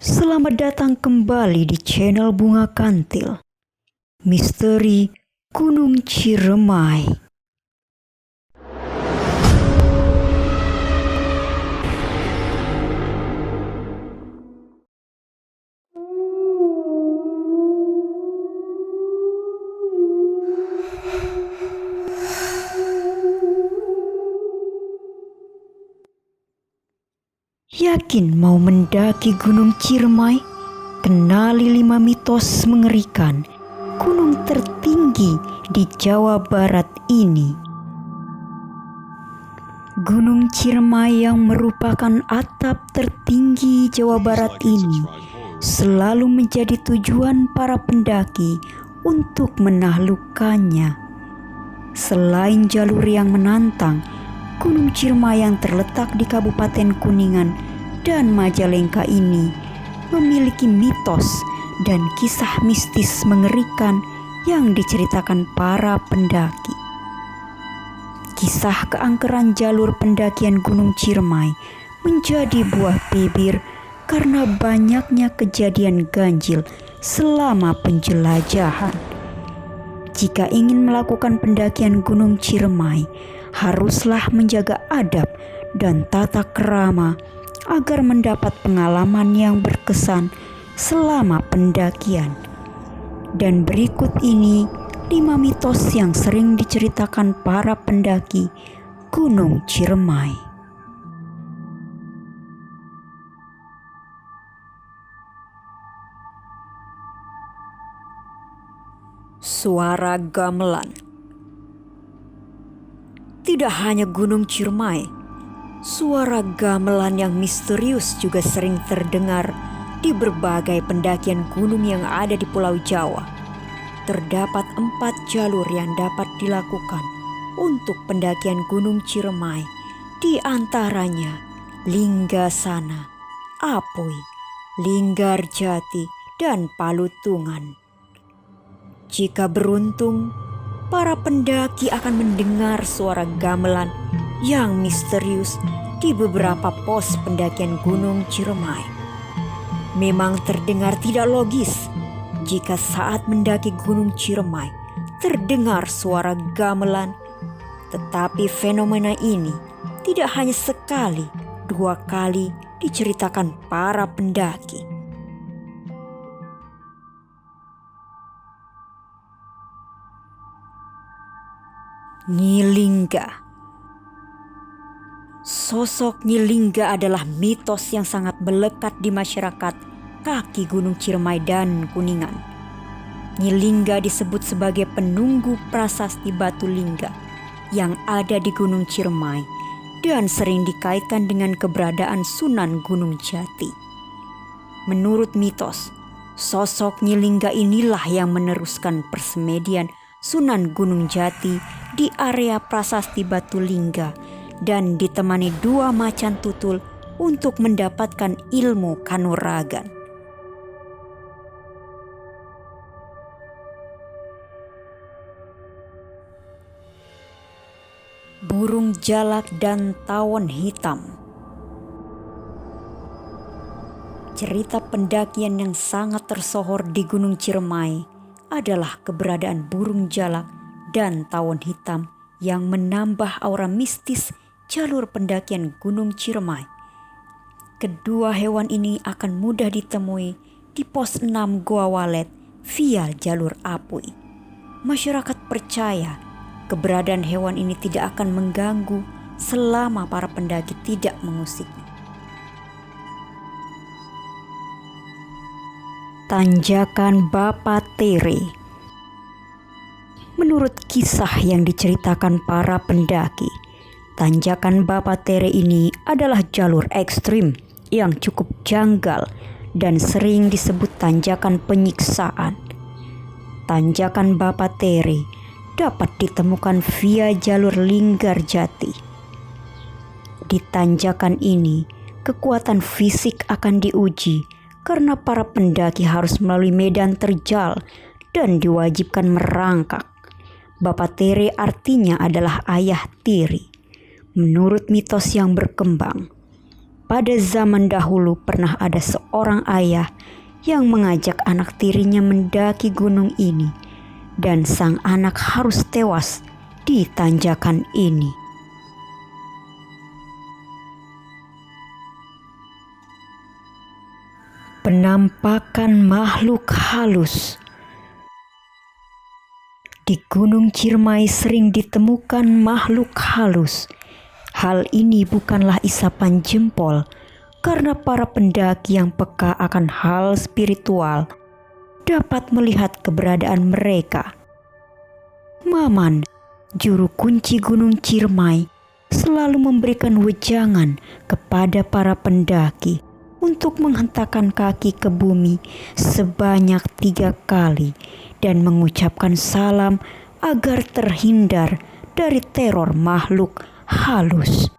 Selamat datang kembali di channel Bunga Kantil. Misteri Gunung Ciremai. Yakin mau mendaki Gunung Ciremai? Kenali 5 mitos mengerikan gunung tertinggi di Jawa Barat ini. Gunung Ciremai yang merupakan atap tertinggi Jawa Barat ini selalu menjadi tujuan para pendaki untuk menaklukkannya. Selain jalur yang menantang, Gunung Ciremai yang terletak di Kabupaten Kuningan dan Majalengka ini memiliki mitos dan kisah mistis mengerikan yang diceritakan para pendaki. Kisah keangkeran jalur pendakian Gunung Ciremai menjadi buah bibir karena banyaknya kejadian ganjil selama penjelajahan. Jika ingin melakukan pendakian Gunung Ciremai, haruslah menjaga adab dan tata krama agar mendapat pengalaman yang berkesan selama pendakian. Dan berikut ini 5 mitos yang sering diceritakan para pendaki Gunung Ciremai. Suara gamelan. Tidak hanya Gunung Ciremai, suara gamelan yang misterius juga sering terdengar di berbagai pendakian gunung yang ada di Pulau Jawa. Terdapat 4 jalur yang dapat dilakukan untuk pendakian Gunung Ciremai, di antaranya Linggasana, Apoi, Linggarjati, dan Palutungan. Jika beruntung, para pendaki akan mendengar suara gamelan yang misterius di beberapa pos pendakian Gunung Ciremai. Memang terdengar tidak logis jika saat mendaki Gunung Ciremai terdengar suara gamelan, tetapi fenomena ini tidak hanya sekali, 2 kali diceritakan para pendaki. Nyi Lingga. Sosok Nyi Lingga adalah mitos yang sangat melekat di masyarakat kaki Gunung Ciremai dan Kuningan. Nyi Lingga disebut sebagai penunggu prasasti Batu Lingga yang ada di Gunung Ciremai dan sering dikaitkan dengan keberadaan Sunan Gunung Jati. Menurut mitos, sosok Nyi Lingga inilah yang meneruskan persemedian Sunan Gunung Jati di area prasasti Batu Lingga dan ditemani 2 macan tutul untuk mendapatkan ilmu kanuragan. Burung jalak dan tawon hitam. Cerita pendakian yang sangat tersohor di Gunung Ciremai adalah keberadaan burung jalak dan tawon hitam yang menambah aura mistis jalur pendakian Gunung Ciremai. Kedua hewan ini akan mudah ditemui di pos 6 Goa Walet via jalur Apoi. Masyarakat percaya keberadaan hewan ini tidak akan mengganggu selama para pendaki tidak mengusiknya. Tanjakan Bapa Tere. Menurut kisah yang diceritakan para pendaki, Tanjakan Bapa Tere ini adalah jalur ekstrim yang cukup janggal dan sering disebut tanjakan penyiksaan. Tanjakan Bapa Tere dapat ditemukan via jalur Linggarjati. Di tanjakan ini, kekuatan fisik akan diuji karena para pendaki harus melalui medan terjal dan diwajibkan merangkak. Bapa Tere artinya adalah ayah tiri. Menurut mitos yang berkembang, pada zaman dahulu pernah ada seorang ayah yang mengajak anak tirinya mendaki gunung ini, dan sang anak harus tewas di tanjakan ini. Penampakan makhluk halus. Di Gunung Ciremai sering ditemukan makhluk halus. Hal ini bukanlah isapan jempol, karena para pendaki yang peka akan hal spiritual dapat melihat keberadaan mereka. Maman, juru kunci Gunung Ciremai, selalu memberikan wejangan kepada para pendaki untuk menghentakkan kaki ke bumi sebanyak 3 kali dan mengucapkan salam agar terhindar dari teror makhluk halus.